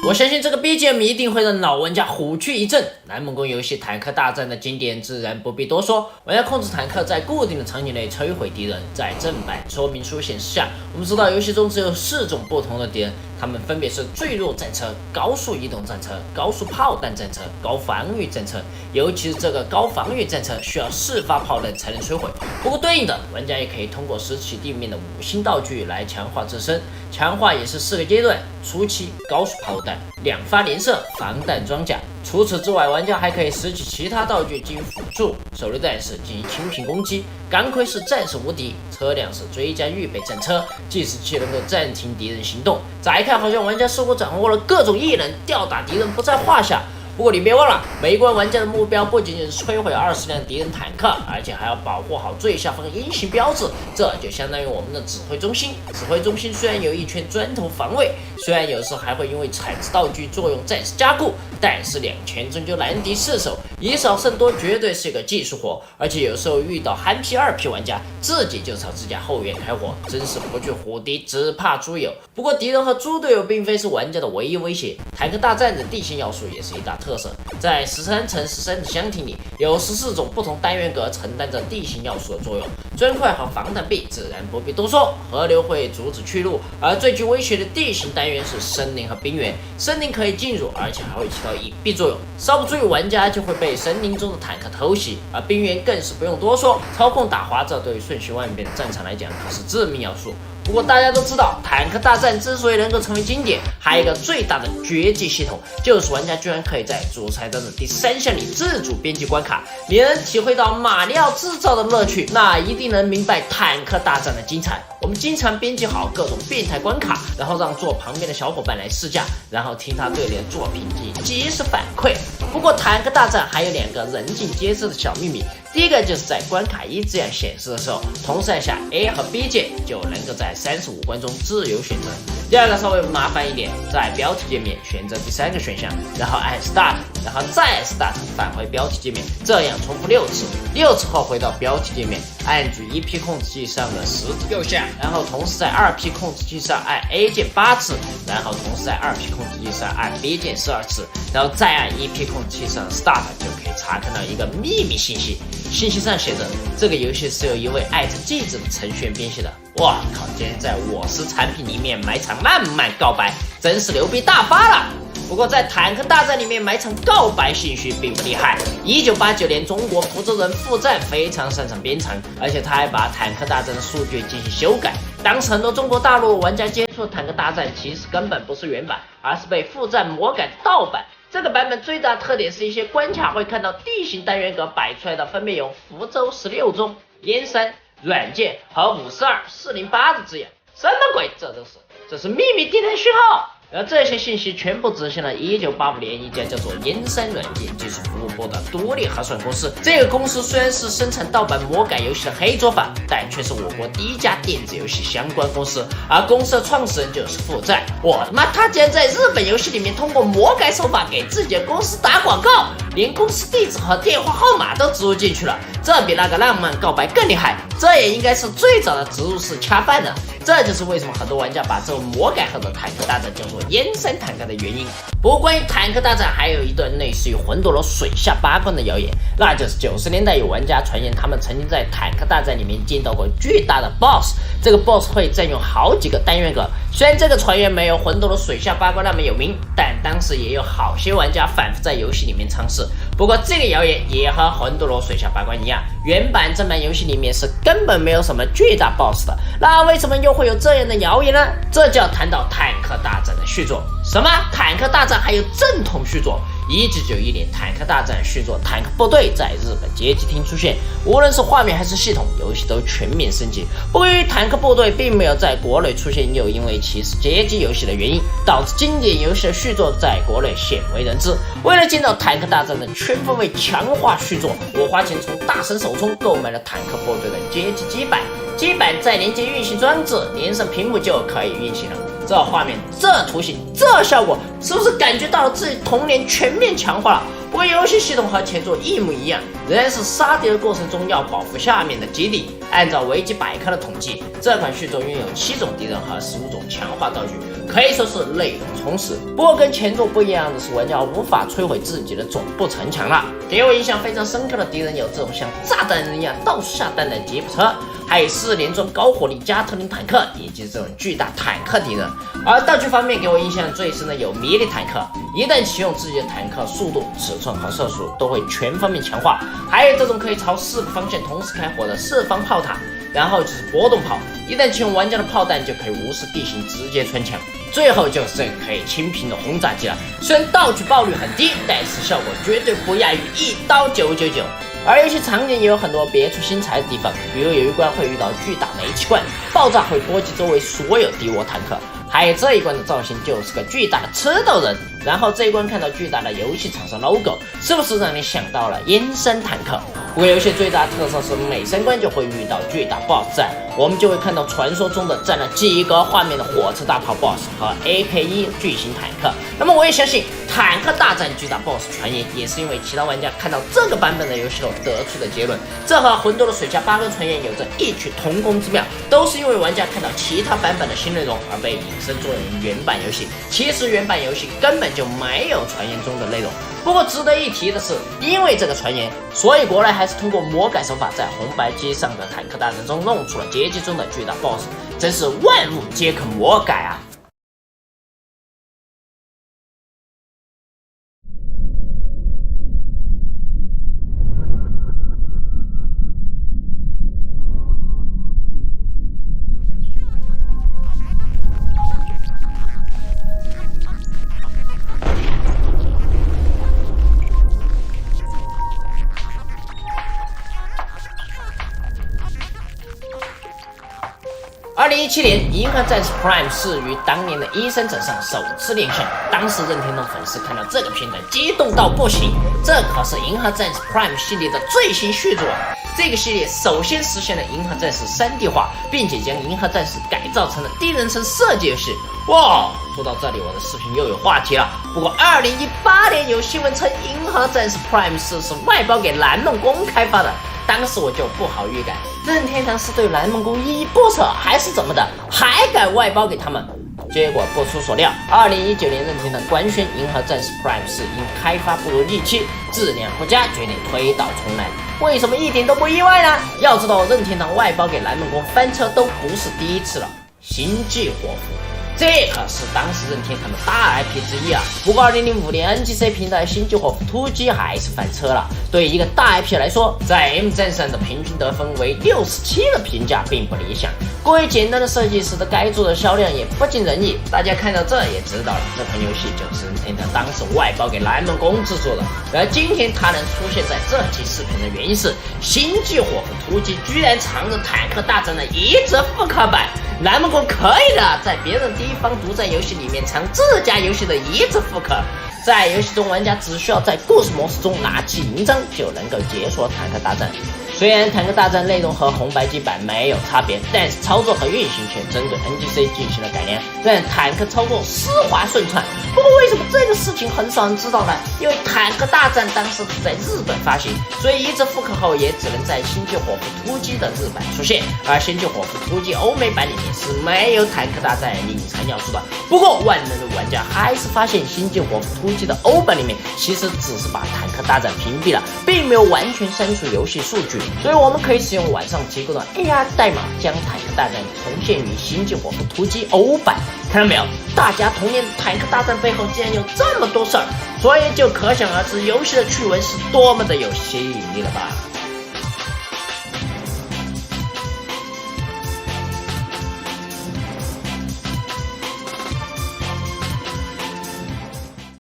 我相信这个 BGM 一定会让老玩家虎躯一震。南梦宫游戏坦克大战的经典自然不必多说，玩家控制坦克在固定的场景内摧毁敌人。在正版说明书显示下，我们知道游戏中只有4种不同的敌人，他们分别是坠落战车、高速移动战车、高速炮弹战车、高防御战车。尤其是这个高防御战车需要4发炮弹才能摧毁。不过对应的，玩家也可以通过拾起地面的5星道具来强化自身，强化也是4个阶段：初期高速炮弹、2发连射防弹装甲。除此之外，玩家还可以拾起其他道具进行辅助，手榴弹是进行清屏攻击，钢盔是战胜无敌，车辆是追加预备战车，计时器能够暂停敌人行动。乍一看好像玩家似乎掌握了各种异能，吊打敌人不在话下。不过你别忘了，每一关玩家的目标不仅仅是摧毁20辆敌人坦克，而且还要保护好最下方鹰形标志，这就相当于我们的指挥中心。指挥中心虽然有一圈砖头防卫，虽然有时还会因为采集道具作用暂时加固，但是2圈终究难敌4手，以少胜多绝对是一个技术活。而且有时候遇到憨批2批玩家，自己就朝自家后院开火，真是不惧虎敌，只怕猪友。不过敌人和猪队友并非是玩家的唯一威胁，坦克大战的地形要素也是一大特色。在13×13的箱体里，有14种不同单元格承担着地形要素的作用。砖块和防弹壁自然不必多说，河流会阻止去路，而最具威胁的地形单元是森林和冰原。森林可以进入，而且还会起到隐蔽作用，稍不注意玩家就会被森林中的坦克偷袭。而冰原更是不用多说，操控打滑，这对于瞬息万变的战场来讲可是致命要素。不过大家都知道，坦克大战之所以能够成为经典，还有一个最大的绝技系统，就是玩家居然可以在主菜单的第3项里自主编辑关卡。你能体会到马里奥制造的乐趣，那一定能明白坦克大战的精彩。我们经常编辑好各种变态关卡，然后让坐旁边的小伙伴来试驾，然后听他对你的作品进行及时反馈。不过坦克大战还有2个人尽皆知的小秘密，第一个就是在关卡1这样显示的时候，同时按下 A 和 B 键就能够在35关中自由选择。第二个稍微麻烦一点，在标题界面选择第3个选项，然后按 Start， 然后再按 Start 返回标题界面，这样重复6次，6次后回到标题界面，按住1P 控制器上的实体右下，然后同时在2P 控制器上按 A 键8次，然后同时在2P 控制器上按 B 键12次，然后再按1P 控制器上的 Start， 就可以查看到一个秘密信息。信息上写着，这个游戏是由一位爱着记者的程序员编写的。哇靠！竟然在我司产品里面埋场浪漫告白，真是牛逼大发了！不过在坦克大战里面埋场告白兴趣并不厉害。1989年，中国福州人傅赞非常擅长编程，而且他还把坦克大战的数据进行修改。当时很多中国大陆玩家接触坦克大战，其实根本不是原版，而是被傅赞魔改的盗版。这个版本最大特点是一些关卡会看到地形单元格摆出来的分别有福州16中、燕山、软件和52、408的字样。什么鬼？这是秘密订单讯号。而这些信息全部执行了1985年一家叫做燕山软件技术服务部的独立核算公司。这个公司虽然是生产盗版魔改游戏的黑作坊，但却是我国第一家电子游戏相关公司，而公司的创始人就是傅赞。我的妈，他竟然在日本游戏里面通过魔改手法给自己的公司打广告，连公司地址和电话号码都植入进去了，这比那个浪漫告白更厉害。这也应该是最早的植入式恰饭了。这就是为什么很多玩家把这种魔改后的坦克大战叫做燕山坦克的原因。不过关于坦克大战还有一段类似于魂斗罗水下8关的谣言，那就是90年代有玩家传言他们曾经在坦克大战里面见到过巨大的 BOSS， 这个 BOSS 会占用好几个单元格。虽然这个传言没有魂斗罗水下8关那么有名，但当时也有好些玩家反复在游戏里面尝试。不过这个谣言也和魂斗罗水下8关一样，原版正版游戏里面是根本没有什么巨大 BOSS 的，那为什么又会有这样的谣言呢？这就要谈到坦克大战的续作。什么？坦克大战还有正统续作？1991年，坦克大战续作《坦克部队》在日本街机厅出现，无论是画面还是系统，游戏都全面升级。不过，由于《坦克部队》并没有在国内出现，又因为其是街机游戏的原因，导致经典游戏的续作在国内鲜为人知。为了见到《坦克大战》的全方位强化续作，我花钱从大神手中购买了《坦克部队》的街机基板。基板再连接运行装置，连上屏幕就可以运行了。这画面、这图形、这效果，是不是感觉到了自己童年全面强化了？不过游戏系统和前作一模一样，仍然是杀敌的过程中要保护下面的基地，按照维基百科的统计，这款续作拥有7种敌人和15种强化道具，可以说是内容充实。不过跟前作不一样的是，玩家无法摧毁自己的总部城墙了。给我印象非常深刻的敌人有这种像炸弹人一样到处下蛋的吉普车，还有4连装高火力加特林坦克，以及这种巨大坦克敌人。而道具方面给我印象最深的有迷你坦克，一旦启用自己的坦克，速度、尺寸和射速都会全方面强化。还有这种可以朝4个方向同时开火的4方炮塔，然后就是波动炮，一旦启用玩家的炮弹就可以无视地形直接穿墙。最后就是这个可以清屏的轰炸机了，虽然道具爆率很低，但是效果绝对不亚于1刀999。而游戏场景也有很多别出心裁的地方，比如有一关会遇到巨大煤气罐，爆炸会波及周围所有敌我坦克。还有这一关的造型就是个巨大的吃豆人，然后这一关看到巨大的游戏厂商 logo， 是不是让你想到了阴森坦克？不过游戏最大的特色是每3关就会遇到巨大 BOSS 战，我们就会看到传说中的占了几个画面的火车大炮 BOSS 和 AK1 巨型坦克。那么我也相信坦克大战巨大 BOSS 传言也是因为其他玩家看到这个版本的游戏后得出的结论，这和魂斗的水下8根传言有着异曲同工之妙，都是因为玩家看到其他版本的新内容而被引申作为原版游戏。其实原版游戏根本就没有传言中的内容。不过值得一提的是，因为这个传言，所以国内还是通过魔改手法在红白机上的坦克大战中弄出了街机中的巨大 BOSS， 真是万物皆可魔改啊！2017年，《银河战士 Prime 4》于当年的E3展上首次亮相，当时任天堂粉丝看到这个片段激动到不行，这可是《银河战士 Prime》系列的最新续作啊！这个系列首先实现了银河战士3D 化，并且将银河战士改造成了第一人称射击游戏。哇，说到这里，我的视频又有话题了。不过2018年有新闻称，《银河战士 Prime 4》是外包给蓝梦宫开发的。当时我就不好预感，任天堂是对蓝梦宫依依不舍，还是怎么的，还敢外包给他们？结果不出所料，2019年任天堂官宣《银河战士 Prime 4》因开发不如预期，质量不佳，决定推倒重来。为什么一点都不意外呢？要知道，任天堂外包给蓝梦宫翻车都不是第一次了。星际火狐，这可是当时任天堂的大 IP 之一啊！不过2005年 NGC 平台《星际火狐突击》还是翻车了。对一个大 IP 来说，在 M 站上的平均得分为67的评价并不理想。过于简单的设计使得该作的销量也不尽人意。大家看到这也知道了，这款游戏就是任天堂当时外包给蓝梦宫制作的。而今天它能出现在这期视频的原因是，《星际火狐突击》居然藏着坦克大战的移植复刻版。蓝梦宫可以的，在别人第一方独占游戏里面藏自家游戏的移植复刻。在游戏中，玩家只需要在故事模式中拿起银章就能够解锁坦克大战。虽然坦克大战内容和红白机版没有差别，但是操作和运行却针对 NGC 进行了改良，让坦克操作丝滑顺畅。不过为什么这个事情很少人知道呢？因为坦克大战当时只在日本发行，所以移植复刻后也只能在星际火狐突击的日版出现，而星际火狐突击欧美版里面是没有坦克大战隐藏要素的。不过万能的玩家还是发现星际火狐突击的欧版里面其实只是把坦克大战屏蔽了，并没有完全删除游戏数据，所以我们可以使用晚上提供的 AR 代码将坦克大战重现于星际火狐突击欧版。看到没有，大家童年坦克大战背后竟然有这么多事儿，所以就可想而知游戏的趣闻是多么的有吸引力了吧。